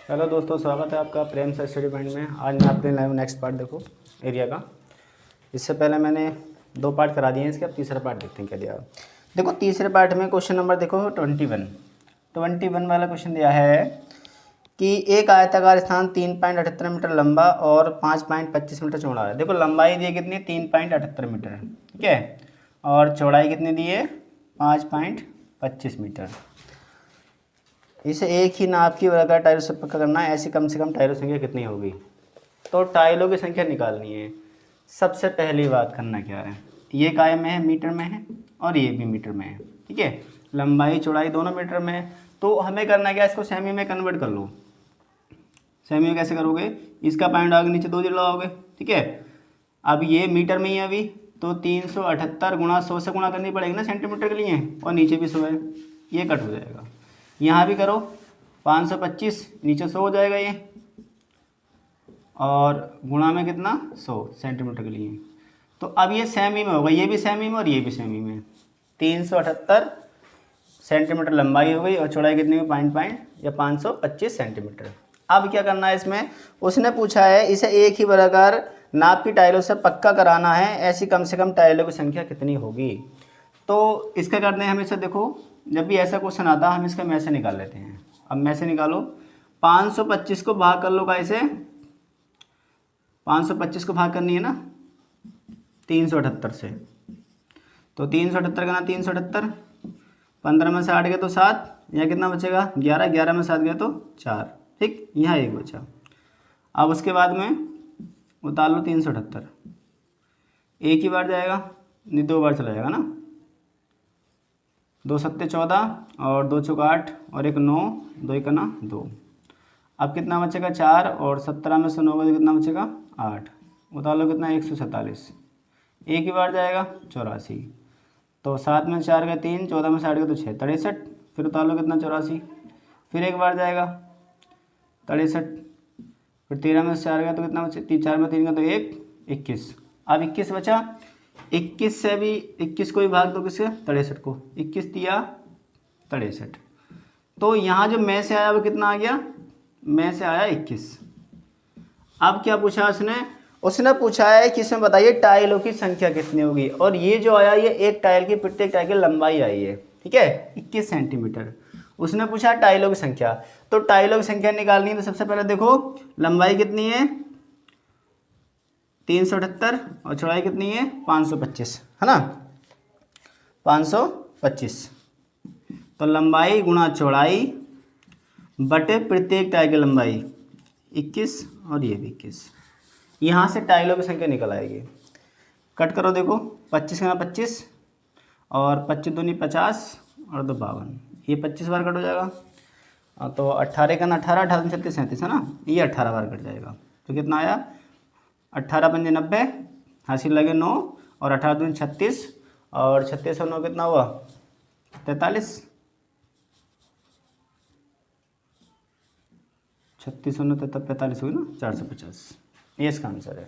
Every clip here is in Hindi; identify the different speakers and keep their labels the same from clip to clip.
Speaker 1: हेलो दोस्तों, स्वागत है आपका प्रेम से स्टडी पॉइंट में। आज मैं आपके लाइव नेक्स्ट पार्ट देखो एरिया का। इससे पहले मैंने 2 पार्ट करा दिए हैं इसके, अब तीसरा पार्ट देखते हैं क्या दिया। देखो तीसरे पार्ट में क्वेश्चन नंबर देखो 21 वाला क्वेश्चन दिया है कि एक आयताकार स्थान 3.78 मीटर लंबा और 5.25 मीटर चौड़ा है। देखो लंबाई दी है कितनी, 3.78 मीटर, ठीक है, और चौड़ाई कितनी दी है, 5.25 मीटर। इसे एक ही नाप की वर्गाकार टाइलों से पक्का करना है, ऐसी कम से कम टाइलों की संख्या कितनी होगी। तो टाइलों की संख्या निकालनी है। सबसे पहली बात करना क्या है, ये काय में है, मीटर में है, और ये भी मीटर में है, ठीक है। लंबाई चौड़ाई दोनों मीटर में है, तो हमें करना क्या है, इसको सेमी में कन्वर्ट कर लो। सेमी में कैसे करोगे, इसका पॉइंट आगे नीचे 2 जीरो लगाओगे, ठीक है। अब ये मीटर में ही है अभी, तो 378 गुणा 100 से गुणा करनी पड़ेगी ना सेंटीमीटर के लिए, और नीचे भी 100 है, ये कट हो जाएगा। यहाँ भी करो 525, नीचे 100 हो जाएगा ये, और गुणा में कितना 100 सेंटीमीटर के लिए। तो अब ये सेमी में होगा, ये भी सेमी में और ये भी सेमी में। 378 सेंटीमीटर लंबाई हो गई और चौड़ाई कितनी हुई, पॉइंट या 525 सेंटीमीटर। अब क्या करना है इसमें, उसने पूछा है इसे एक ही वर्गाकार नाप की टाइलों से पक्का कराना है, ऐसी कम से कम टाइलों की संख्या कितनी होगी। तो इसका करते हैं हमेशा, देखो जब भी ऐसा क्वेश्चन आता है हम इसका में से निकाल लेते हैं। अब में से निकालो, 525 को भाग कर लो, कैसे 525 को भाग करनी है ना 378 से, तो 378 का ना 378, 15 में से 8 गया तो 7, यहाँ कितना बचेगा 11, 11 में 7 गया तो 4, ठीक, यहाँ 1 बचा। अब उसके बाद में उतार लो 378, एक ही बार जाएगा, नहीं 2 बार चला जाएगा ना, 2 सत्ते 14 और 2 चौका 8 और 1 9, 2 1 ना 2। अब कितना बचेगा 4, और 17 में से 9 तो कितना बचेगा 8, उतार लो कितना 147, एक ही बार जाएगा 84, तो 7 में 4 गया 3, 14 में से 8 गया तो 6 63, फिर उतार लो कितना 84, फिर एक बार जाएगा 63, फिर 13 में से 4 गया तो कितना बचे, 4 में 3 गया तो 1 21। अब 21 बचा, 21 से भी 21 को भी भाग दो किससे, 63 को, 21 दिया 63। तो यहाँ जो में से आया वो कितना आ गया, में से आया 21। अब क्या पूछा उसने पूछा है कि इसमें बताइए टाइलों की संख्या कितनी होगी, और ये जो आया ये एक टाइल की, प्रत्येक टाइल की लंबाई आई है, ठीक है 21 सेंटीमीटर। उसने पूछा टाइलों की संख्या, तो टाइलों की संख्या निकालनी है। तो सबसे पहले देखो लंबाई कितनी है 378 और चौड़ाई कितनी है 525, है ना 525। तो लंबाई गुणा चौड़ाई बटे प्रत्येक टाइल की लंबाई 21, और ये भी 21। यहाँ से टाइलों की संख्या निकल आएगी। कट करो, देखो 25 का 25, और 25 दूनी 50 और 2 52, ये 25 बार कट हो जाएगा। तो 18 का 18, 18 36 37 है ना, ये 18 बार कट जाएगा। तो कितना आया 18 पंजे 90, हासिल लगे 9, और 18 दूनी 36, और 36 और 9 कितना हुआ 43, 36 और 9 45 हुई ना 450, ये इसका आंसर है।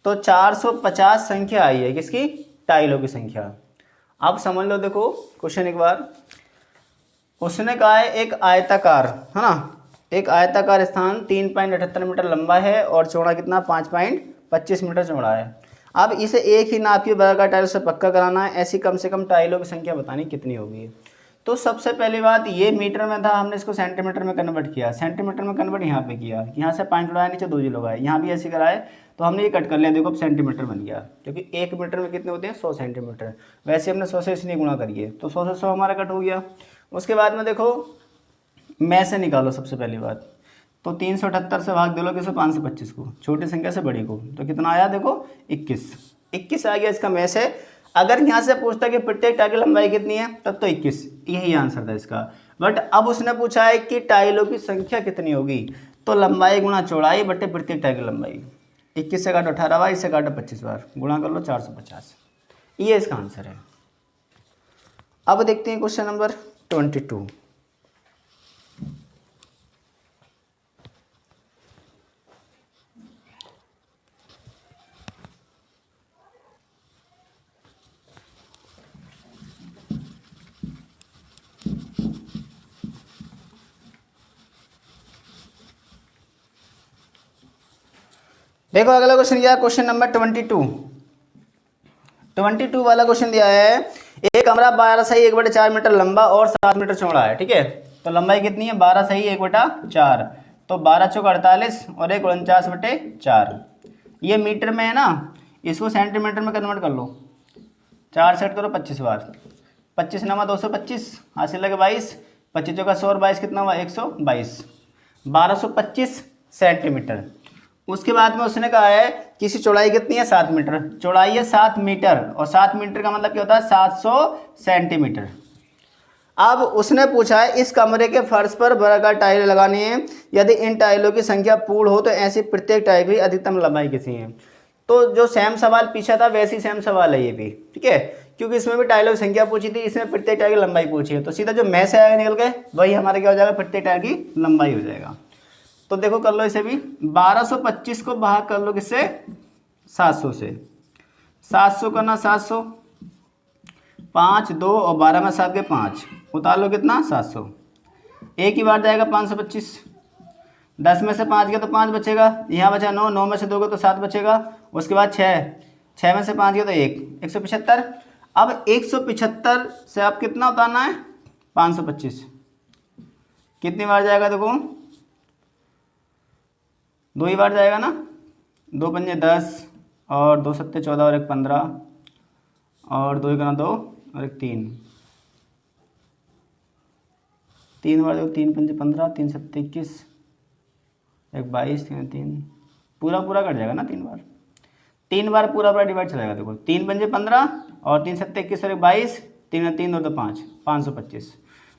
Speaker 1: तो 450 संख्या आई है किसकी, टाइलों की संख्या। अब समझ लो, देखो क्वेश्चन एक बार, उसने कहा है एक आयताकार, है ना, एक आयताकार स्थान 3.78 मीटर लंबा है और चौड़ा कितना 5.25 मीटर चौड़ा है। अब इसे एक ही नाप की वर्गाकार टाइलों से पक्का कराना है, ऐसी कम से कम टाइलों की संख्या बतानी कितनी होगी। तो सबसे पहली बात, ये मीटर में था, हमने इसको सेंटीमीटर में कन्वर्ट किया, सेंटीमीटर में कन्वर्ट यहाँ पे किया, यहाँ से पॉइंट उड़ाया, नीचे 2 जीरो लगाए, यहाँ भी ऐसे कराए, तो हमने ये कट कर लिया, देखो अब सेंटीमीटर बन गया, क्योंकि 1 मीटर में कितने होते हैं 100 सेंटीमीटर। वैसे हमने 100 से इसलिए गुणा करिए, तो 100 से 100 हमारा कट हो गया। उसके बाद में देखो में से निकालो सबसे पहली बात, तो 378 से भाग दे लो किसको 525 को, छोटी संख्या से बड़ी को, तो कितना आया देखो 21 आ गया इसका में से। अगर यहाँ से पूछता कि प्रत्येक टाइल की लंबाई कितनी है, तब तो 21 यही आंसर था इसका। बट अब उसने पूछा है कि टाइलों की संख्या कितनी होगी, तो लंबाई गुणा चौड़ाई बटे प्रत्येक टाइल की लंबाई, 21 से काटो 18 बार, इससे काटो 25 बार, गुणा कर लो 450, ये इसका आंसर है। अब देखते हैं क्वेश्चन नंबर 22। देखो अगला क्वेश्चन क्या है, क्वेश्चन नंबर 22 वाला क्वेश्चन दिया है। एक कमरा 12/1/4 मीटर लंबा और 7 मीटर चौड़ा है, ठीक है। तो लंबाई कितनी है, 12/1/4, तो 12 चौक 48 और 1 49/4। ये मीटर में है ना, इसको सेंटीमीटर में कन्वर्ट कर लो, 4 सेट करो 25 बार, 25 नमा 225, हासिल लगे 22, 25 चौका 100 और 22 कितना हुआ 122, 1225 सेंटीमीटर। उसके बाद में उसने कहा है कि इसकी चौड़ाई कितनी है 7 मीटर, चौड़ाई है 7 मीटर और 7 मीटर का मतलब क्या होता है 700 सेंटीमीटर। अब उसने पूछा है इस कमरे के फर्श पर वर्गाकार टाइलें लगानी है, यदि इन टाइलों की संख्या पूर्ण हो तो ऐसी प्रत्येक टाइल की अधिकतम लंबाई कितनी है। तो जो सेम सवाल पीछा था वैसी सेम सवाल है ये भी, ठीक है, क्योंकि इसमें भी टाइलों की संख्या पूछी थी, इसमें प्रत्येक टाइल की लंबाई पूछी है, तो सीधा जो में से आएगा निकल के वही हमारे क्या हो जाएगा, प्रत्येक टाइल की लंबाई हो जाएगा। तो देखो कर लो इसे भी, 1225 को भाग कर लो किससे 700 से, 700 करना 700, 5 2 और 12 में 7 के 5, उतार लो कितना 700, एक ही बार जाएगा 525, 10 में से 5 गया तो 5 बचेगा, यहाँ बचा 9, 9 में से 2 गया तो 7 बचेगा, उसके बाद 6 में से 5 गया तो 1, 175। अब 175 से आप कितना उतारना है 525, कितनी बार जाएगा देखो, 2 ही बार जाएगा ना, 2 पंजे 10 और 2 सत्ते 14 और 1 15 और 2 1 2 और 1 3, 3 बार देखो, 3 पंजे 15, 3 सत्ते 21, 1 22, 3 पूरा कट जाएगा ना, 3 बार पूरा डिवाइड चलेगा। देखो 3 पंजे 15 और 3 सत्ते 21 और 1 22, 3 3 2 5, 525,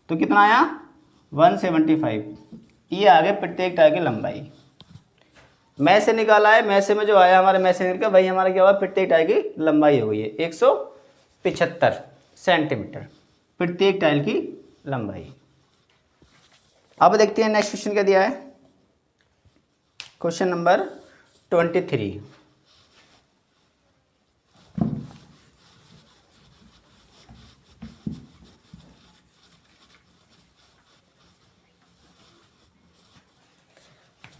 Speaker 1: तो कितना आया 175। ये आ गए प्रत्येक टाइल की लंबाई। में से निकाला है, में से में जो आया हमारे में से निकल वही हमारा क्या हुआ, प्रत्येक टाइल की लंबाई हो गई है 175 सेंटीमीटर, प्रत्येक टाइल की लंबाई। अब देखते हैं नेक्स्ट क्वेश्चन क्या दिया है, क्वेश्चन नंबर 23।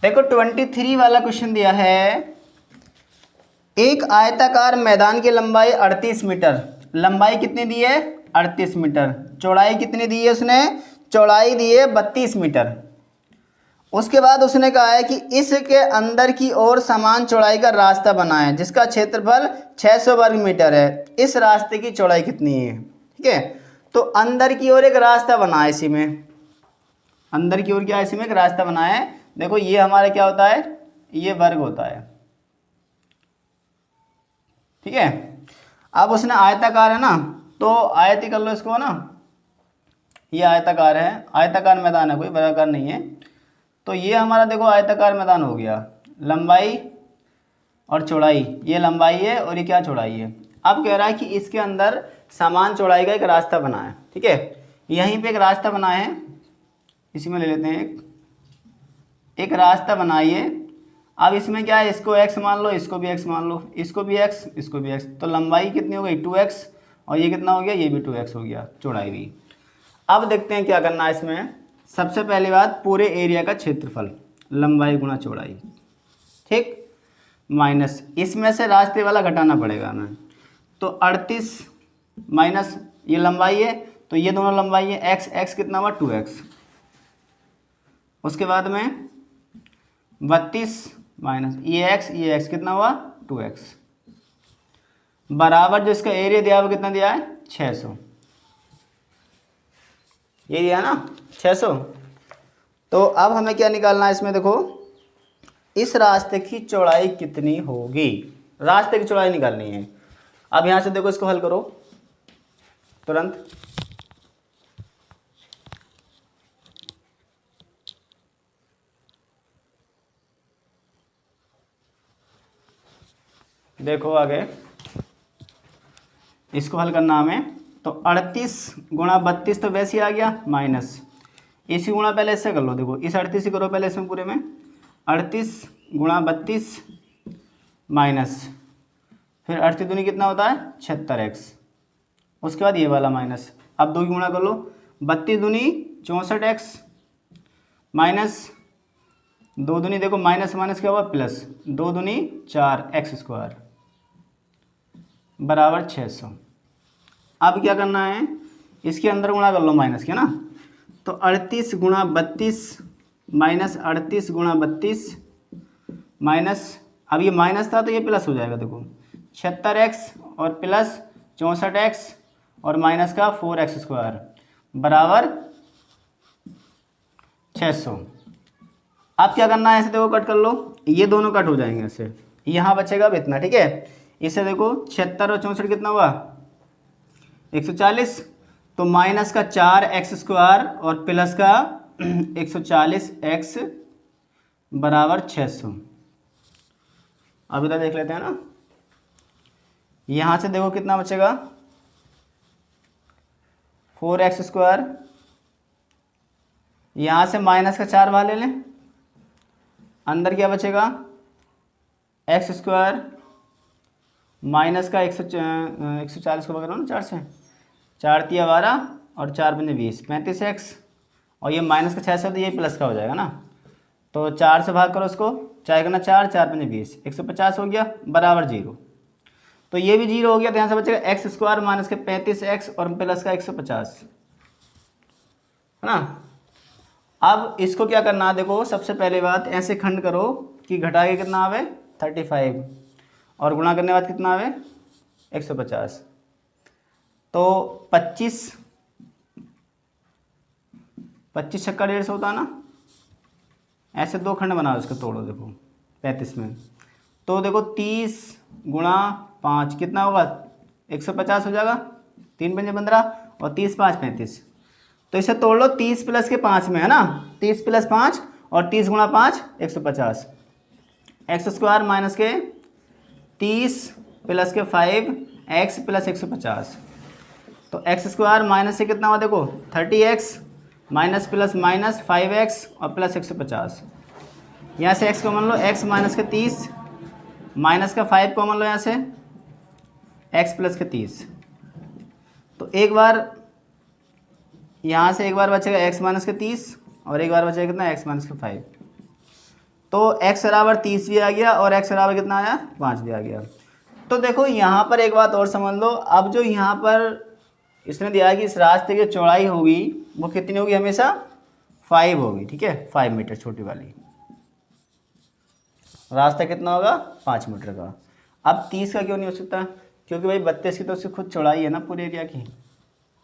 Speaker 1: देखो 23 वाला क्वेश्चन दिया है, एक आयताकार मैदान की लंबाई 38 मीटर, लंबाई कितनी दी है 38 मीटर, चौड़ाई कितनी दी है उसने, चौड़ाई दी है 32 मीटर। उसके बाद उसने कहा है कि इसके अंदर की ओर समान चौड़ाई का रास्ता बनाएं जिसका क्षेत्रफल 600 वर्ग मीटर है, इस रास्ते की चौड़ाई कितनी है, ठीक है। तो अंदर की ओर एक रास्ता बना है, इसी में अंदर की ओर क्या है, इसी में एक रास्ता बना है। देखो ये हमारा क्या होता है, ये वर्ग होता है, ठीक है। अब उसने आयताकार है ना, तो आयत ही कर लो इसको ना, ये आयताकार है, आयताकार मैदान है, कोई वर्गाकार नहीं है। तो ये हमारा देखो आयताकार मैदान हो गया, लंबाई और चौड़ाई, ये लंबाई है और ये क्या चौड़ाई है। अब कह रहा है कि इसके अंदर समान चौड़ाई का एक रास्ता बना है, ठीक है, यहीं पे एक रास्ता बना है, इसी में ले लेते हैं एक रास्ता बनाइए। अब इसमें क्या है, इसको x मान लो, इसको भी x मान लो, इसको भी x, इसको भी x, तो लंबाई कितनी हो गई 2x और ये कितना हो गया, ये भी 2x हो गया, चौड़ाई भी। अब देखते हैं क्या करना है इसमें। सबसे पहली बात, पूरे एरिया का क्षेत्रफल लंबाई गुणा चौड़ाई, ठीक, माइनस इसमें से रास्ते वाला घटाना पड़ेगा हमें, तो 38 माइनस ये लंबाई है, तो ये दोनों लंबाई है, x कितना हुआ 2x, उसके बाद में 32 माइनस ये x कितना हुआ 2x, बराबर जो इसका एरिया दिया वो कितना दिया है 600, ये दिया ना 600। तो अब हमें क्या निकालना है इसमें, देखो इस रास्ते की चौड़ाई कितनी होगी, रास्ते की चौड़ाई निकालनी है। अब यहाँ से देखो इसको हल करो तुरंत, देखो आगे इसको हल करना हमें, तो 38 गुणा 32 तो वैसे ही आ गया, माइनस इसी गुणा पहले इससे कर लो, देखो इस 38 ही करो पहले इसमें पूरे में, 38 गुणा 32 माइनस फिर 38 दूनी कितना होता है 76x, उसके बाद ये वाला माइनस, अब 2 की गुणा कर लो, 32 दूनी 64x माइनस दो दूनी देखो माइनस माइनस क्या हुआ प्लस, दो दूनी 4x² बराबर 600। अब क्या करना है, इसके अंदर गुणा कर लो माइनस के ना, तो 38 गुणा 32 माइनस 38 गुणा 32 माइनस, अब ये माइनस था तो ये प्लस हो जाएगा, देखो 76x और प्लस 64x और माइनस का 4x² बराबर 600। अब क्या करना है, ऐसे देखो कट कर लो, ये दोनों कट हो जाएंगे ऐसे, यहाँ बचेगा अब इतना, ठीक है। इसे देखो 76 और 64 कितना हुआ 140, तो माइनस का 4x² और प्लस का 140x बराबर 600। अब इधर देख लेते हैं ना, यहाँ से देखो कितना बचेगा 4x², यहाँ से माइनस का 4 बाहर ले लें, अंदर क्या बचेगा x² माइनस का 140 को पकड़ो ना 4 से, 4 तिया 12 और 4 पंजे 20 35x, और ये माइनस का 6 से तो ये प्लस का हो जाएगा ना, तो 4 से भाग करो उसको, चाहे करना 4 4 पंजे 20 150 हो गया बराबर 0। तो ये भी 0 हो गया, तो यहाँ से बचेगा x² माइनस के 35x और प्लस का 150, है ना। अब इसको क्या करना है, देखो सबसे पहले बात ऐसे खंड करो कि घटा के कितना आवे 35 और गुणा करने के बाद कितना आवे 150, तो 25 छक्का 150 होता है ना, ऐसे दो खंड बनाओ, इसको तोड़ो देखो 35 में, तो देखो 30 गुणा 5 कितना होगा 150 हो जाएगा, 3 पंजे 15 और 30 5 35, तो इसे तोड़ लो 30 प्लस के 5 में, है ना, 30 प्लस 5 और 30 गुणा 5 150, x² माइनस के 30 प्लस के 5 x प्लस 150, तो x² माइनस से कितना हुआ देखो 30x minus plus minus 5x और प्लस 150, यहाँ से x कॉमन लो, x माइनस के 30 माइनस का 5 कॉमन लो यहाँ से, x प्लस के 30, तो एक बार यहाँ से एक बार बचेगा x माइनस के 30 और एक बार बचेगा कितना x माइनस के 5, तो x बराबर 30 भी आ गया और x बराबर कितना आया 5 भी आ गया। तो देखो यहाँ पर एक बात और समझ लो, अब जो यहाँ पर इसने दिया है कि इस रास्ते की चौड़ाई होगी वो कितनी होगी, हमेशा 5 होगी, ठीक है 5 मीटर, छोटी वाली रास्ता कितना होगा 5 मीटर का। अब 30 का क्यों नहीं हो सकता, क्योंकि भाई 32 की तो उससे खुद चौड़ाई है ना पूरे एरिया की,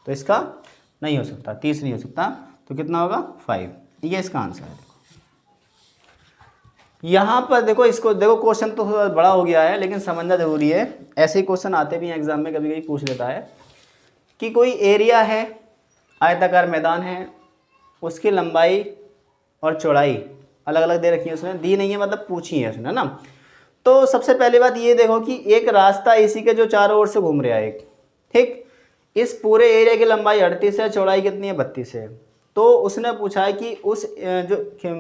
Speaker 1: तो इसका नहीं हो सकता, 30 नहीं हो सकता, तो कितना होगा 5, ये इसका आंसर है। यहाँ पर देखो, इसको देखो क्वेश्चन तो थोड़ा बड़ा हो गया है लेकिन समझना जरूरी है, ऐसे ही क्वेश्चन आते भी हैं एग्जाम में, कभी कभी पूछ लेता है कि कोई एरिया है, आयताकार मैदान है, उसकी लंबाई और चौड़ाई अलग अलग दे रखी है, उसने दी नहीं है मतलब पूछी है उसने, ना। तो सबसे पहली बात ये देखो कि एक रास्ता इसी के जो चारों ओर से घूम रहा है एक, ठीक, इस पूरे एरिया की लंबाई 38 है, चौड़ाई कितनी है 32 है, तो उसने पूछा है कि उस जो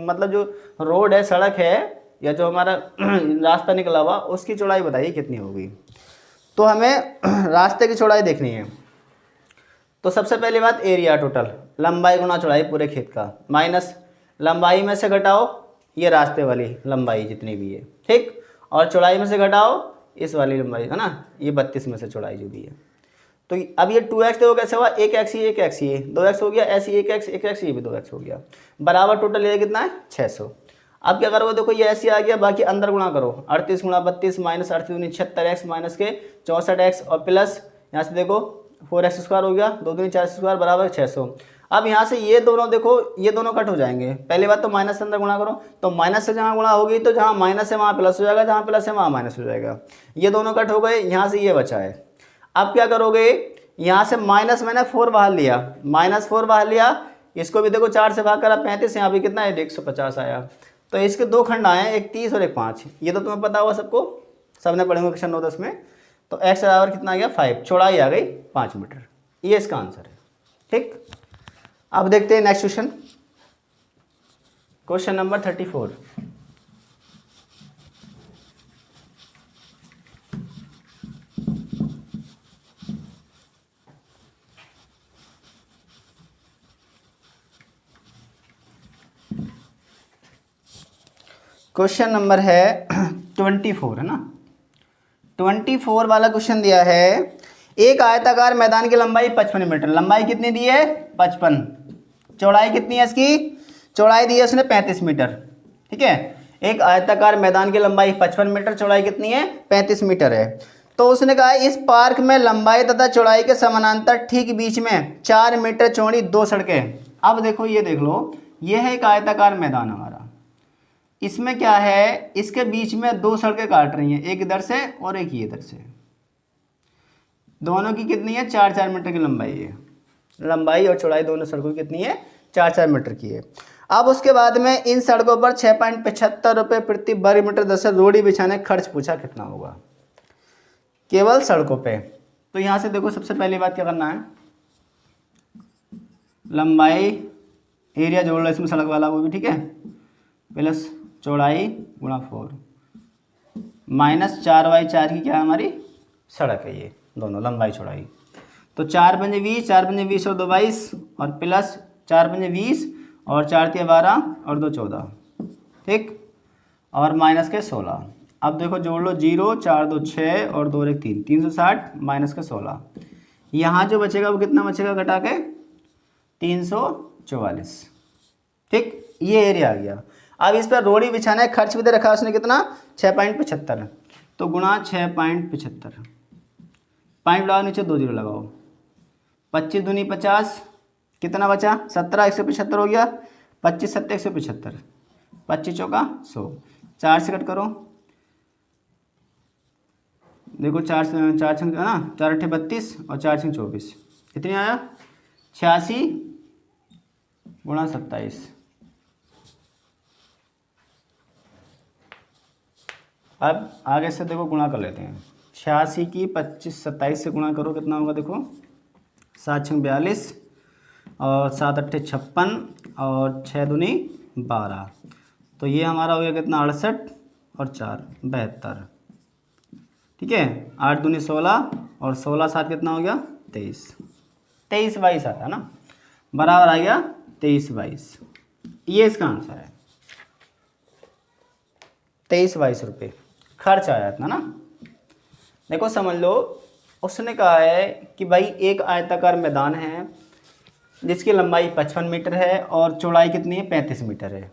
Speaker 1: मतलब जो रोड है, सड़क है, या जो हमारा रास्ता निकला हुआ उसकी चौड़ाई बताइए कितनी होगी। तो हमें रास्ते की चौड़ाई देखनी है, तो सबसे पहली बात एरिया टोटल, लंबाई गुणा चौड़ाई पूरे खेत का, माइनस लंबाई में से घटाओ ये रास्ते वाली लंबाई जितनी भी है, ठीक, और चौड़ाई में से घटाओ इस वाली लंबाई, है ना, ये 32 में से चौड़ाई जो भी है। तो अब ये 2x देखो कैसे हुआ, एक x ये 2x हो गया, ऐसे एक x ये भी 2x हो गया, बराबर टोटल ये कितना है 600। अब क्या करोगे, देखो ये ऐसे आ गया, बाकी अंदर गुणा करो, 38 गुणा 32 माइनस 38 76x माइनस के 64x और प्लस यहाँ से देखो 4x² हो गया, 2 दूनी 4x² बराबर 600। अब यहाँ से ये दोनों देखो, ये दोनों कट हो जाएंगे, पहली बात तो माइनस से अंदर गुणा करो, तो माइनस से जहाँ गुणा होगी तो जहाँ माइनस है वहाँ प्लस हो जाएगा, जहाँ प्लस है वहाँ माइनस हो जाएगा, ये दोनों कट हो गए, यहाँ से ये बचा है। अब क्या करोगे, यहाँ से माइनस मैंने 4 बाहर लिया, -4 बाहर लिया, इसको भी देखो 4 से भाग करा 35, यहाँ भी कितना है 150 आया, तो इसके दो खंड आए, एक 30 और एक 5, ये तो तुम्हें पता होगा सबको, सबने पढ़ेंगे क्वेश्चन 9-10 में। तो x बराबर कितना आ गया 5, चौड़ाई आ गई 5 मीटर, ये इसका आंसर है, ठीक। अब देखते हैं next question, question number 34। Question number है 24 है ना, 24 वाला क्वेश्चन दिया है। एक आयताकार मैदान की लंबाई 55 मीटर, लंबाई कितनी दी है 55, चौड़ाई कितनी है इसकी, चौड़ाई दी है उसने 35 मीटर। ठीक है, एक आयताकार मैदान की लंबाई 55 मीटर, चौड़ाई कितनी है 35 मीटर है। तो उसने कहा इस पार्क में लंबाई तथा चौड़ाई के समानांतर ठीक बीच में 4 मीटर चौड़ी 2 सड़कें। अब देखो ये देख लो, ये है एक आयताकार मैदान हमारा, इसमें क्या है, इसके बीच में 2 सड़कें काट रही हैं, एक इधर से और एक इधर से, दोनों की कितनी है 4-4 मीटर की लंबाई है, लंबाई और चौड़ाई दोनों सड़कों की कितनी है 4-4 मीटर की है। अब उसके बाद में इन सड़कों पर 6.75 रुपये प्रति वर्ग मीटर दर से रोड़ी बिछाने खर्च पूछा कितना होगा केवल सड़कों पे। तो यहाँ से देखो सबसे पहली बात क्या करना है, लंबाई एरिया जोड़ लो इसमें सड़क वाला वो भी, ठीक है, प्लस चौड़ाई गुणा 4 माइनस 4/4 की क्या है हमारी सड़क है, ये दोनों लंबाई चौड़ाई। तो 4 पंजे 20, 4 पंजे 20 और 2 22 और प्लस 4 पंजे 20 और 4 तिया 12 और 2 14, ठीक, और माइनस के 16। अब देखो जोड़ लो 0 4 2 6 और 2 1 3, 360 माइनस के 16, यहाँ जो बचेगा वो कितना बचेगा घटा के 344, ठीक, ये एरिया आ गया। अब इस पर रोड़ी बिछाने खर्च भी दे रखा उसने कितना 6.75, तो गुणा 6.75, पॉइंट लगाओ नीचे 2 0 लगाओ, 25 दूनी 50, कितना बचा 17, 175 हो गया, 25 7 175, 25 चौका 100, 4 से कट करो, देखो 4 छंग है ना, 4 अट्ठे 32 और 4 छंग 24, कितनी आया 86 गुणा 27। अब आगे से देखो गुणा कर लेते हैं, 86 की 25 27 से गुणा करो कितना होगा, देखो 7 छंग 42 और 7 अट्ठे 56 और 6 दूनी 12, तो ये हमारा हो गया कितना 68 और 4 72, ठीक है, 8 दूनी 16 और 16 7 कितना हो गया 23, 23 22 आता ना, बराबर आ गया 23 22, ये इसका आंसर है 23 22 रुपये खर्च आया इतना ना। देखो समझ लो, उसने कहा है कि भाई एक आयताकार मैदान है जिसकी लंबाई 55 मीटर है और चौड़ाई कितनी है 35 मीटर है,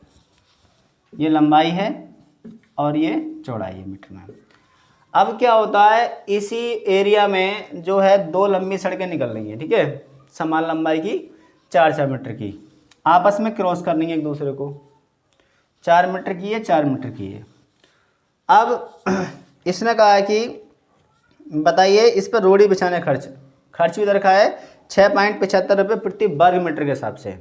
Speaker 1: ये लंबाई है और ये चौड़ाई है मीटर में। अब क्या होता है, इसी एरिया में जो है 2 लंबी सड़कें निकल रही हैं, ठीक है, समान लंबाई की 4-4 मीटर की, आपस में क्रॉस करनी है एक दूसरे को, 4 मीटर की है 4 मीटर की है। अब इसने कहा है कि बताइए इस पर रोड़ी बिछाने खर्च भी रखा है 6.75 रुपये प्रति वर्ग मीटर के हिसाब से,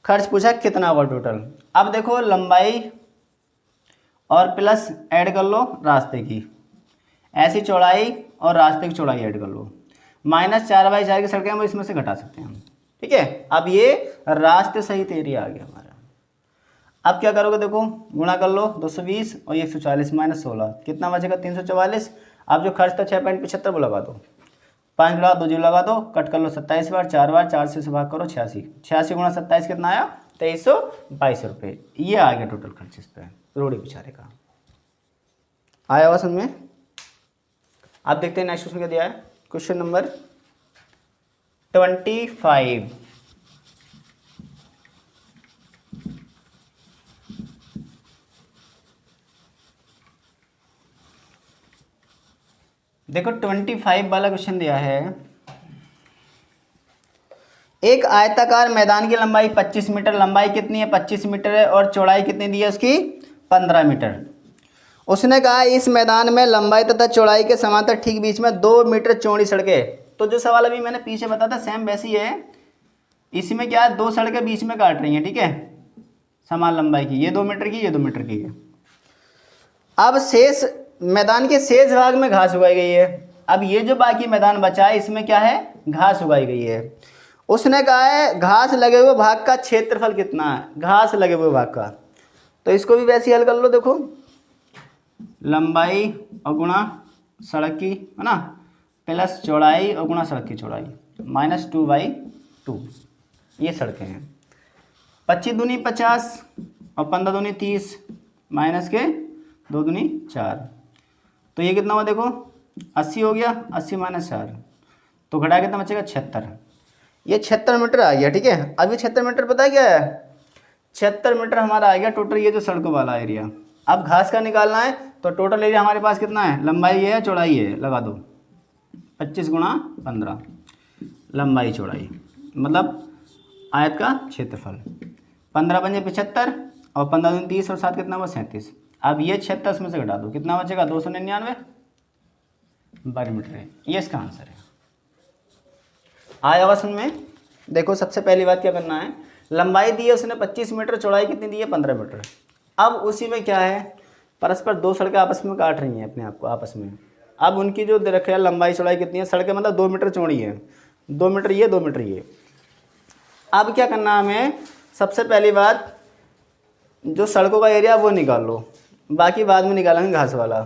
Speaker 1: खर्च पूछा कितना होगा टोटल। अब देखो लंबाई और प्लस ऐड कर लो रास्ते की, ऐसी चौड़ाई और रास्ते की चौड़ाई ऐड कर लो, माइनस 4/4 की सड़कें हम इसमें से घटा सकते हैं हम, ठीक है। अब ये रास्ते सहित एरिया आ गया हमारा। अब क्या करोगे, देखो गुणा कर लो 220 और 140 माइनस 16, कितना बचेगा 344। अब जो खर्च था 6.75 वो लगा दो, 5 लगा 2 0 लगा दो, कट कर लो 27 बार, 4 बार, 4 से भाग करो 86, 86 गुणा 27 कितना आया 2322 रुपये, ये आ गया टोटल खर्च इस पर रोड़ी बिचारे का। आया हुआ समझ में। आप देखते हैं नेक्स्ट क्वेश्चन क्या दिया है, क्वेश्चन नंबर 25। देखो 25 वाला क्वेश्चन दिया है, एक आयताकार मैदान की लंबाई 25 मीटर, लंबाई कितनी है 25 मीटर है और चौड़ाई कितनी दी है उसकी 15 मीटर। उसने कहा इस मैदान में लंबाई तथा चौड़ाई के समांतर ठीक बीच में 2 मीटर चौड़ी सड़कें। तो जो सवाल अभी मैंने पीछे बताया था सेम वैसी है, इसमें क्या है 2 सड़कें बीच में काट रही हैं, ठीक है, समान लंबाई की, ये 2 मीटर की, ये 2 मीटर की है। अब शेष मैदान के शेष भाग में घास उगाई गई है। अब ये जो बाकी मैदान बचा है इसमें क्या है घास उगाई गई है। उसने कहा है घास लगे हुए भाग का क्षेत्रफल कितना है, घास लगे हुए भाग का, तो इसको भी वैसे ही हल कर लो। देखो लंबाई और गुणा सड़क की है ना, प्लस चौड़ाई और गुणा सड़क की चौड़ाई, माइनस 2/2, ये सड़कें हैं। 25 दूनी 50 और 15 दूनी 30, माइनस के 2 दूनी 4, तो ये कितना हुआ देखो 80 हो गया, 80 माइनस 4, तो घटा कितना बचेगा 76। ये 76 मीटर आ गया, ठीक है। अभी 76 मीटर पता है क्या है, 76 मीटर हमारा आ गया टोटल ये जो सड़कों वाला एरिया। अब घास का निकालना है तो टोटल एरिया हमारे पास कितना है, लंबाई है चौड़ाई है, लगा दो 25 गुणा 15, लंबाई चौड़ाई मतलब आयत का क्षेत्रफल। 15 पंजे 75 और 15 दूनी 30 और 7 कितना हुआ 37। अब ये 76 में से घटा दो कितना बचेगा 299 वर्ग मीटर है। ये इसका आंसर है। आया हुआ समझ में। देखो सबसे पहली बात क्या करना है, लंबाई दी है उसने 25 मीटर, चौड़ाई कितनी दी है 15 मीटर। अब उसी में क्या है, परस्पर दो सड़कें आपस में काट रही हैं अपने आप को आपस में। अब उनकी जो रखे है लंबाई चौड़ाई कितनी है, सड़कें मतलब 2 मीटर चौड़ी है, 2 मीटर ये 2 मीटर ये। अब क्या करना है हमें, सबसे पहली बात जो सड़कों का एरिया वो निकाल लो, बाकी बाद में निकालेंगे घास वाला।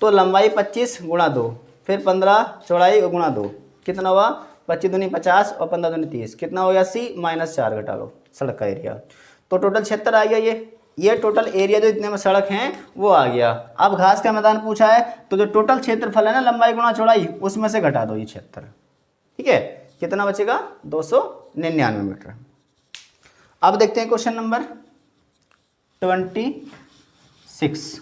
Speaker 1: तो लंबाई 25 गुणा 2, फिर 15 चौड़ाई गुणा 2, कितना हुआ 25 दूनी 50 और 15 दूनी 30, कितना हो गया 80 माइनस 4 घटा लो सड़क का एरिया, तो टोटल 76 आ गया। ये टोटल एरिया जो इतने में सड़क हैं वो आ गया। अब घास का मैदान पूछा है तो जो टोटल क्षेत्रफल है ना लंबाई गुणा चौड़ाई उसमें से घटा दो ये 76, ठीक है। कितना बचेगा 299 मीटर। अब देखते हैं क्वेश्चन नंबर 26।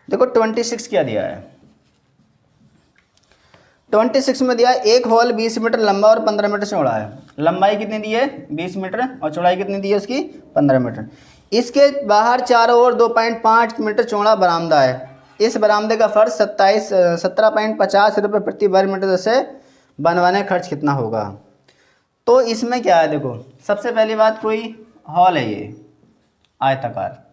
Speaker 1: देखो 26 क्या दिया है, 26 में दिया एक हॉल 20 मीटर लंबा और 15 मीटर चौड़ा है। लंबाई कितनी दी है 20 मीटर और चौड़ाई कितनी दी है उसकी 15 मीटर। इसके बाहर चारों ओर 2.5 मीटर चौड़ा बरामदा है। इस बरामदे का फर्श 17.50 रुपये प्रति वर्ग मीटर से बनवाने खर्च कितना होगा। तो इसमें क्या है देखो, सबसे पहली बात कोई हॉल है ये आयताकार।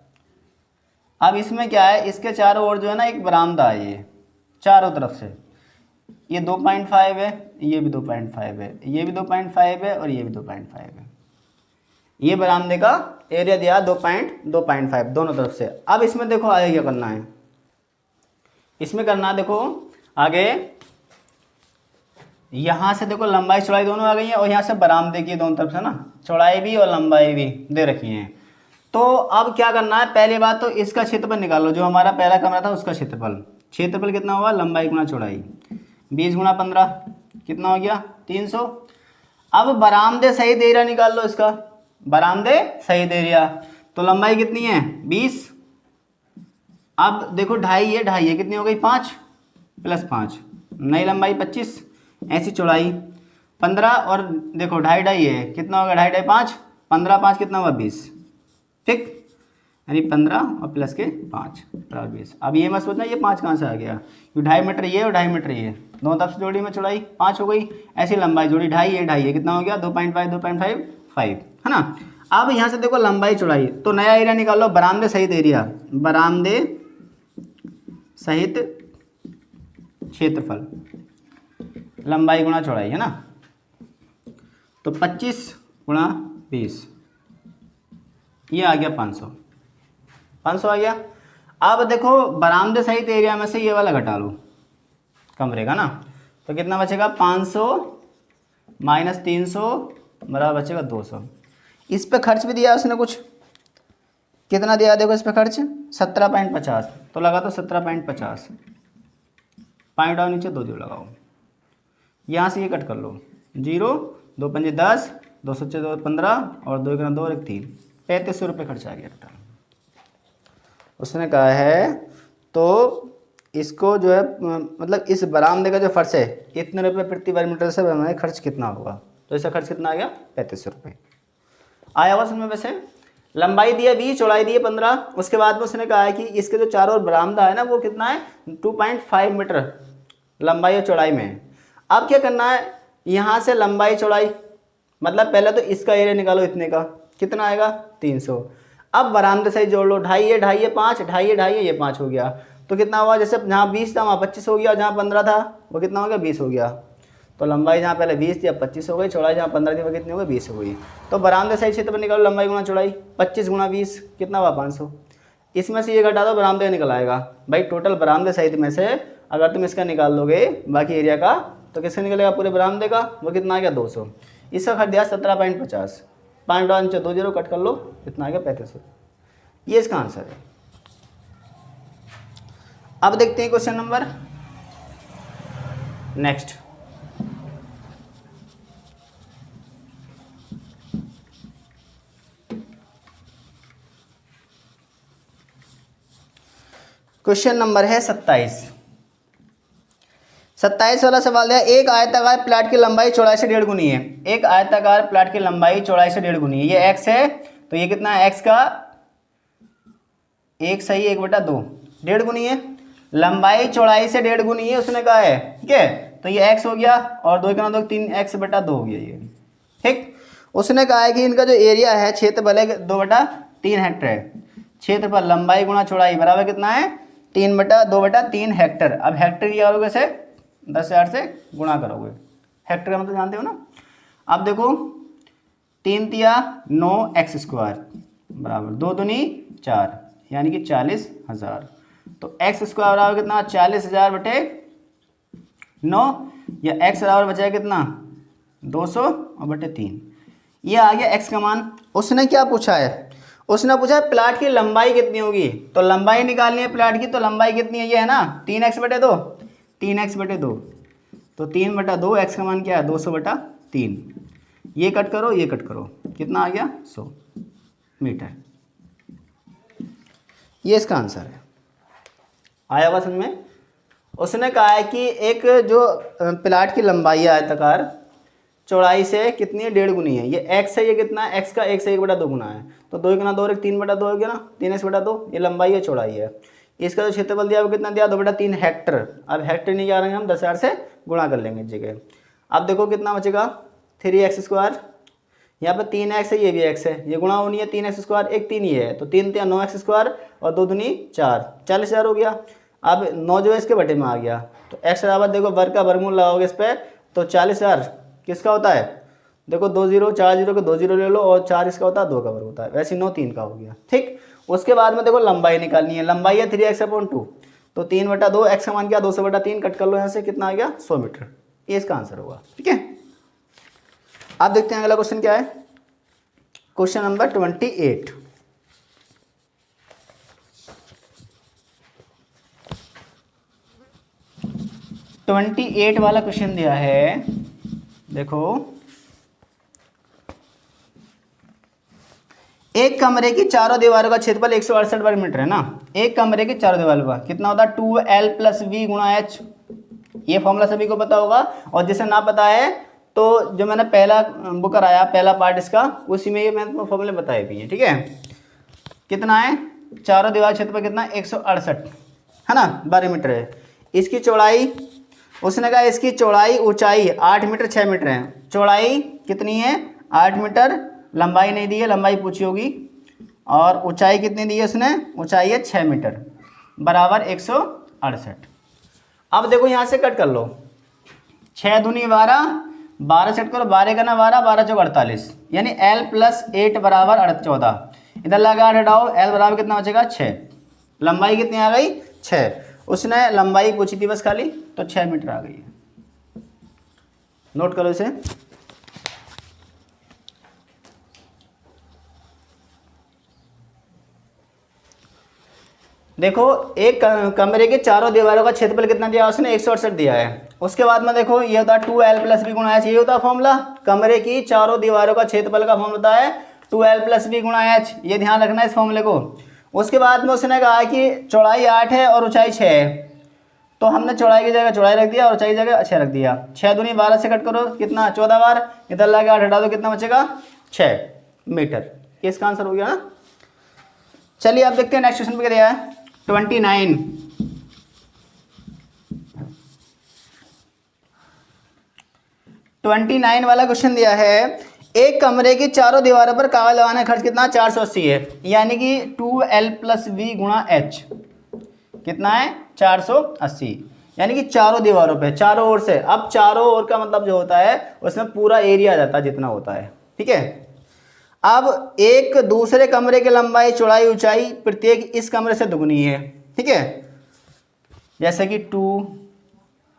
Speaker 1: अब इसमें क्या है, इसके चारों ओर जो है ना एक बरामदा है, ये चारों तरफ से ये 2.5 है, ये भी 2.5 है, ये भी 2.5 है और ये भी 2.5 है। ये बरामदे का एरिया दिया 2.5 दोनों तरफ से। अब इसमें देखो आगे क्या करना है, इसमें करना देखो आगे यहाँ से देखो लंबाई चौड़ाई दोनों आ गई है और यहाँ से बरामदे की दोनों तरफ से ना चौड़ाई भी और लंबाई भी दे रखी है। तो अब क्या करना है, पहली बात तो इसका क्षेत्रफल निकालो, जो हमारा पहला कमरा था उसका क्षेत्रफल कितना हुआ लंबाई गुणा चौड़ाई 20 गुणा 15 कितना हो गया 300। अब बरामदे सहित एरिया निकाल लो इसका, बरामदे सहित एरिया तो लंबाई कितनी है 20। अब देखो ढाई है कितनी हो गई 5 प्लस 5 नई लंबाई 25, ऐसी चौड़ाई 15 और देखो ढाई है कितना होगा ढाई 5 15 5 कितना हुआ 20, ठीक। यानी 15 और प्लस के 5 बराबर 20। अब ये मत सोचना ये 5 कहाँ से आ गया, ये 2.5 मीटर ये और 2.5 मीटर ये, दोनों तरफ से जोड़ी में चौड़ाई 5 हो गई, ऐसी लंबाई जोड़ी ढाई है कितना हो गया 2.5 है ना। अब यहाँ से देखो लंबाई चौड़ाई, तो नया एरिया निकाल लो बरामदे सहित एरिया, बरामदे सहित क्षेत्रफल लंबाई गुणा चौड़ाई है ना। तो 25 गुणा 20 ये आ गया 500 आ गया। अब देखो बरामदे सहित एरिया में से ये वाला घटा लो कमरे का ना, तो कितना बचेगा 500 माइनस 300 बराबर बचेगा 200। इस पे खर्च भी दिया उसने कुछ, कितना दिया देखो इस पे खर्च 17.50, तो लगा तो 17.50, पॉइंट और नीचे 2 जो लगाओ, यहाँ से ये कट कर लो 0 2 पंजे 10 2 सच्चे 2 15 और 2 1 2 और 1 3 3500 रुपये खर्च आ गया टोटल उसने कहा है। तो इसको जो है मतलब इस बरामदे का जो फर्श है इतने रुपये प्रति वर्ग मीटर से बनाने खर्च कितना होगा, तो इसका खर्च कितना आ गया 3500 रुपये। आया हुआ समझ में। वैसे लंबाई दिया 20 चौड़ाई दी है 15, उसके बाद में उसने कहा है कि इसके जो चारों ओर बरामदा है ना वो कितना है 2.5 मीटर लंबाई और चौड़ाई में। अब क्या करना है, यहाँ से लंबाई चौड़ाई मतलब पहले तो इसका एरिया निकालो, इतने का कितना आएगा 300। अब बरामदे से जोड़ लो, ढाई है 5 ढाई है ये 5 हो गया, तो कितना हुआ जैसे जहाँ 20 था वहाँ 25 हो गया, जहाँ 15 था वो कितना हो गया 20 हो गया। तो लंबाई जहाँ पहले 20 थी अब 25 हो गई, चौड़ाई जहाँ 15 थी वो कितनी हो गई 20 हो गई। तो बरामदे सही क्षेत्र पर निकालो लंबाई गुणा चौड़ाई 25 गुणा 20 कितना हुआ 500। इसमें से ये घटा दो बरामदे निकल आएगा भाई। टोटल बरामदे सहित में से अगर तुम इसका निकाल दोगे बाकी एरिया का तो किसका निकलेगा पूरे बरामदे का, वो कितना आ गया 200। इसका खर्च दिया 17.50, 5.2 कट कर लो, कितना आ गया 3500। ये इसका आंसर है। अब देखते हैं question number next. Question number है 27। 27 वाला सवाल है, एक आयताकार प्लाट की लंबाई चौड़ाई से 1.5 गुनी है। एक आयताकार प्लाट की लंबाई चौड़ाई से 1.5 गुनी है। ये x है, तो ये कितना है, x का 1 सही 1/2, 1.5 गुनी है। लंबाई चौड़ाई से 1.5 गुनी है उसने कहा है, ठीक है। तो ये x हो गया और 2 का 2 3x/2 हो गया ये, ठीक। उसने कहा है कि इनका जो एरिया है, क्षेत्रफल है 2/3 हेक्टर है। क्षेत्रफल लंबाई गुणा चौड़ाई बराबर कितना है, 2/3 हेक्टर। अब हेक्टर क्या करोगे से 10,000 से गुणा करोगे। हेक्टर का मतलब जानते हो ना। अब देखो 3 तिया 9x² बराबर 2 दूनी 4 यानी कि 40,000। तो x² बराबर कितना 40,000/9 या x बराबर बचा कितना 200 और बटे 3। ये आ गया x का मान। उसने क्या पूछा है, उसने पूछा है प्लाट की लंबाई कितनी होगी। तो लंबाई निकालनी है प्लाट की, तो लंबाई कितनी है, ये है ना 3x/2, 3x/2। तो 3/2, x का मान क्या है 200/3। ये कट करो, ये कट करो, कितना आ गया 100 मीटर। ये इसका आंसर है। आया होगा समझ में। उसने कहा है कि एक जो प्लाट की लंबाई है आयताकार, चौड़ाई से कितनी है 1.5 गुनी है। ये x है, ये कितना है x का 1 से 1/2 गुना है। तो 2 गुना 2 3/2 हो गया ना, 3x/2। ये लंबाई है चौड़ाई है। इसका जो क्षेत्रफल दिया वो कितना दिया 2/3 हेक्टर। अब हेक्टर नहीं जा रहे हैं हम, 10,000 से गुणा कर लेंगे इस जगह। अब देखो कितना बचेगा 3x²। यहाँ पर 3x है, ये भी x है, ये गुणा होनी है 3x², एक 3 ये है। तो 3 तिया 9x² और 2 दूनी 4, 40,000 हो गया। अब 9 जो है इसके बटे में आ गया। तो x बराबर देखो वर्ग का वर्गमूल लगाओगे इस पर, तो 40,000 किसका होता है, देखो 2 0 4 0 के 2 0 ले लो और 4 इसका होता है 2 का वर्ग होता है। वैसे 9 3 का हो गया, ठीक। उसके बाद में देखो लंबाई निकालनी है। लंबाई है 3x/2, तो 3/2, x का मान क्या 200/3, कट कर लो यहाँ से, कितना आ गया 100 मीटर। ये इसका आंसर होगा, ठीक है। अब देखते हैं अगला क्वेश्चन क्या है। Question number 28। वाला क्वेश्चन दिया है, देखो एक कमरे की चारों दीवारों का क्षेत्रफल 168 वर्ग मीटर है ना। एक कमरे की चारों दीवारों का कितना होता है 2l + v × h। ये फॉर्मूला सभी को पता होगा, और जिसे ना पता है तो जो मैंने पहला बुक कराया, पहला पार्ट इसका, उसी में ये मैंने फॉर्मूले बताए भी हैं, ठीक है। कितना है चारों दीवार क्षेत्रफल कितना 168 है ना, 12 मीटर है। इसकी चौड़ाई, उसने कहा इसकी चौड़ाई ऊंचाई 8 मीटर 6 मीटर है। चौड़ाई कितनी है 8 मीटर, लंबाई नहीं दी है, लंबाई पूछी होगी। और ऊंचाई कितनी दी है उसने, ऊंचाई है 6 मीटर बराबर 168। अब देखो यहाँ से कट कर लो, 6 दूनी 12, 12 सेट करो, 12 का ना 12, 12 चौक 48, यानी l + 8 बराबर 14। इधर लगा हटाओ, l बराबर कितना बचेगा 6। लंबाई कितनी आ गई 6। उसने लंबाई पूछी थी बस खाली, तो 6 मीटर आ गई है। नोट करो इसे। देखो एक कमरे के चारों दीवारों का क्षेत्रफल कितना दिया उसने 168 दिया है। उसके बाद में देखो ये होता है 2l + v × h, ये होता है फॉर्मूला। कमरे की चारों दीवारों का क्षेत्रफल का फॉर्मूला होता है 2l + v × h, ये ध्यान रखना है इस फॉर्मूले को। उसके बाद में उसने कहा कि चौड़ाई 8 है और ऊंचाई 6 है, तो हमने चौड़ाई की जगह चौड़ाई रख दिया और ऊंचाई की जगह 6 रख दिया। 6 दूनी 12 से कट करो, कितना 14 बार, इधर लगा 8 हटा दो, कितना बचेगा 6 मीटर। इसका आंसर हो गया ना। चलिए अब देखते हैं नेक्स्ट क्वेश्चन पे क्या दिया है। 29 वाला क्वेश्चन दिया है, एक कमरे की चारों दीवारों पर कागज लगाने का खर्च कितना 480 है, यानी कि 2l + v × h कितना है 480, यानी कि चारों दीवारों पे, चारों ओर से। अब चारों ओर का मतलब जो होता है उसमें पूरा एरिया आ जाता है जितना होता है, ठीक है। अब एक दूसरे कमरे की लंबाई चौड़ाई ऊंचाई प्रत्येक इस कमरे से दुगनी है, ठीक है। जैसे कि 2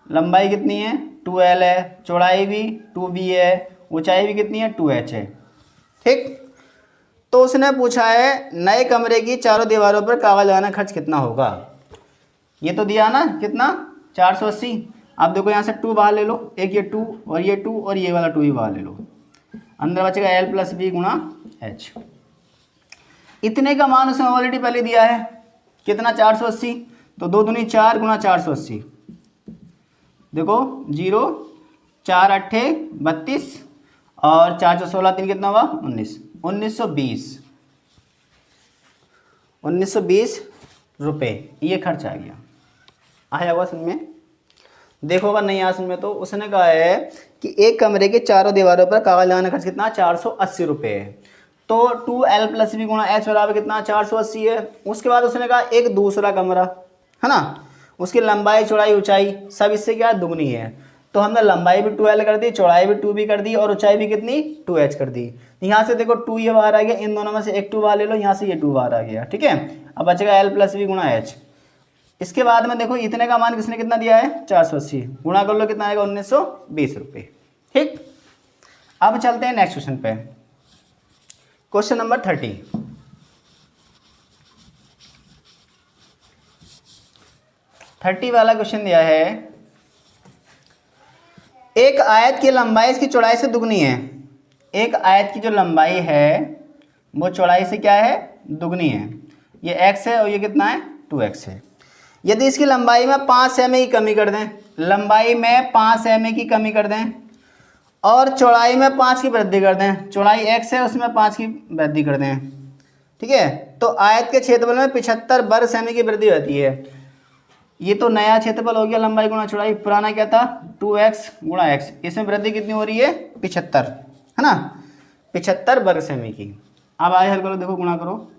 Speaker 1: लंबाई कितनी है 2l है, चौड़ाई भी 2b है, ऊंचाई भी कितनी है 2h है। ठीक, तो उसने पूछा है नए कमरे की चारों दीवारों पर कागज लगाना खर्च कितना होगा। ये तो दिया ना कितना 480। अब देखो यहाँ से 2 बाहर ले लो, एक ये 2 और ये 2 और ये वाला 2 ही बाहर ले लो, अंदर बचेगा L + B गुणा H। इतने का मान उसने ऑलरेडी पहले दिया है कितना 480, तो 2 दूनी 4 गुणा 480, देखो 0 4 8 32 और 4 16 3 कितना हुआ 19, 1920 रुपये ये खर्च आ गया। आया होगा समझ में, देखो अगर नहीं आया समझ में तो उसने कहा है कि एक कमरे के चारों दीवारों पर कागज लगाने का खर्च कितना 480 रुपये है। तो 2L + B गुणा H बराबर कितना 480 है। उसके बाद उसने कहा एक दूसरा कमरा है ना, उसकी लंबाई चौड़ाई ऊंचाई सब इससे क्या दुगनी है, तो हमने लंबाई भी 2L कर दी, चौड़ाई भी 2B कर दी और ऊंचाई भी कितनी 2H कर दी। यहाँ से देखो 2 ये बाहर आ गया, इन दोनों में से एक 2 बाहर ले लो, यहाँ से ये 2 बाहर आ गया। ठीक है, अब बचेगा L + B गुणा H। इसके बाद में देखो इतने का मान किसने कितना दिया है 480, गुणा कर लो कितना आएगा 1920 रुपये। ठीक, अब चलते हैं नेक्स्ट क्वेश्चन पे, क्वेश्चन नंबर 30। वाला क्वेश्चन दिया है एक आयत की लंबाई इसकी चौड़ाई से दुगनी है। एक आयत की जो लंबाई है वो चौड़ाई से क्या है दुगनी है, ये x है और ये कितना है 2x है। यदि इसकी लंबाई में 5 सेमी की कमी कर दें, लंबाई में 5 सेमी की कमी कर दें और चौड़ाई में 5 की वृद्धि कर दें, चौड़ाई x है उसमें 5 की वृद्धि कर दें, ठीक है, तो आयत के क्षेत्रफल में 75 वर्ग सेमी की वृद्धि होती है। ये तो नया क्षेत्रफल हो गया लंबाई गुणा चौड़ाई, पुराना क्या था 2x गुणा x, इसमें वृद्धि कितनी हो रही है 75 है ना, 75 वर्ग सेमी की। अब आगे हल करो, देखो गुणा करो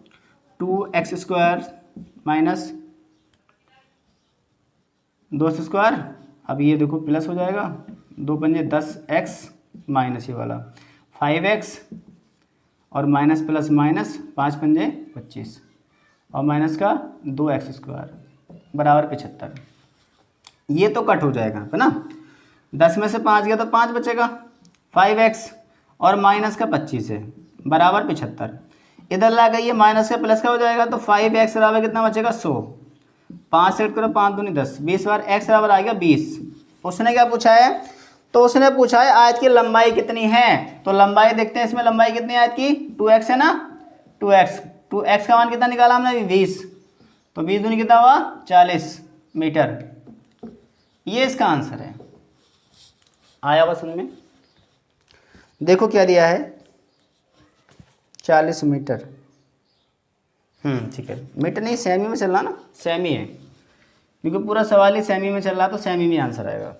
Speaker 1: 2x² माइनस 2x², अब ये देखो प्लस हो जाएगा 2 पंजे 10x माइनस ये वाला 5x और माइनस प्लस माइनस 5 पंजे 25 और माइनस का 2x² बराबर 75। ये तो कट हो जाएगा है ना, 10 में से 5 गया तो 5 बचेगा, 5x और माइनस का 25 है बराबर 75। इधर ला गई ये माइनस का प्लस का हो जाएगा, तो 5x बराबर कितना बचेगा 100, 5 सेट करो 5 दूनी 10, 20 बार x बराबर आ गया 20। उसने क्या पूछा है, तो उसने पूछा है आयत की लंबाई कितनी है, तो लंबाई देखते हैं इसमें लंबाई कितनी है आयत की 2x है ना, 2x का मान कितना निकाला हमने 20, तो 20 दूनी कितना हुआ 40 मीटर। ये इसका आंसर है। आया हुआ समझ में, देखो क्या दिया है 40 मीटर। ठीक है, मीटर नहीं सेमी में चल रहा ना, सेमी है क्योंकि पूरा सवाल ही सेमी में चल रहा, तो सेमी में आंसर आएगा।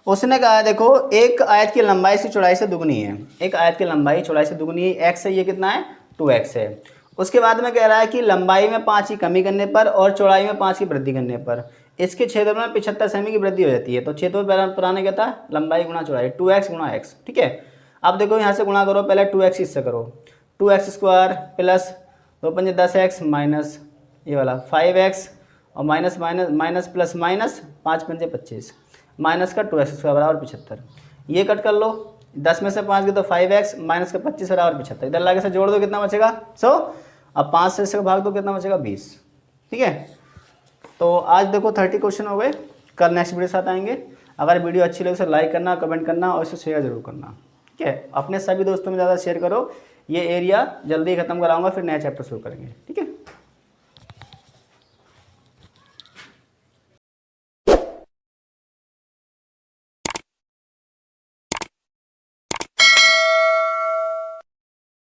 Speaker 1: उसने कहा देखो एक आयत की लंबाई इसकी चौड़ाई से दुगनी है, एक आयत की लंबाई चौड़ाई से दुगनी है, x है ये कितना है 2x है। उसके बाद में कह रहा है कि लंबाई में 5 की कमी करने पर और चौड़ाई में 5 की वृद्धि करने पर इसके क्षेत्रफल में 75 सेमी की वृद्धि हो जाती है। तो क्षेत्रफल पुराना क्या था लंबाई गुणा चौड़ाई 2x गुणा x। ठीक है, अब देखो यहाँ से गुणा करो, पहले 2x इससे करो, 2x² प्लस 2 पंजे 10x माइनस ये वाला 5x और minus minus minus plus minus 5 पंजे 25 माइनस का 2x² बराबर 75। ये कट कर लो, 10 में से 5 गए तो 5x माइनस का 25 बराबर 75। इधर लाके से जोड़ दो कितना बचेगा 100, अब 5 से इसका भाग दो कितना बचेगा 20। ठीक है, तो आज देखो 30 क्वेश्चन हो गए, कल नेक्स्ट वीडियो साथ आएंगे। अगर वीडियो अच्छी लगे तो लाइक करना, कमेंट करना और इसे शेयर जरूर करना। ठीक है, अपने सभी दोस्तों में ज़्यादा शेयर करो, ये एरिया जल्दी ख़त्म कराऊंगा, फिर नया चैप्टर शुरू करेंगे। ठीक है।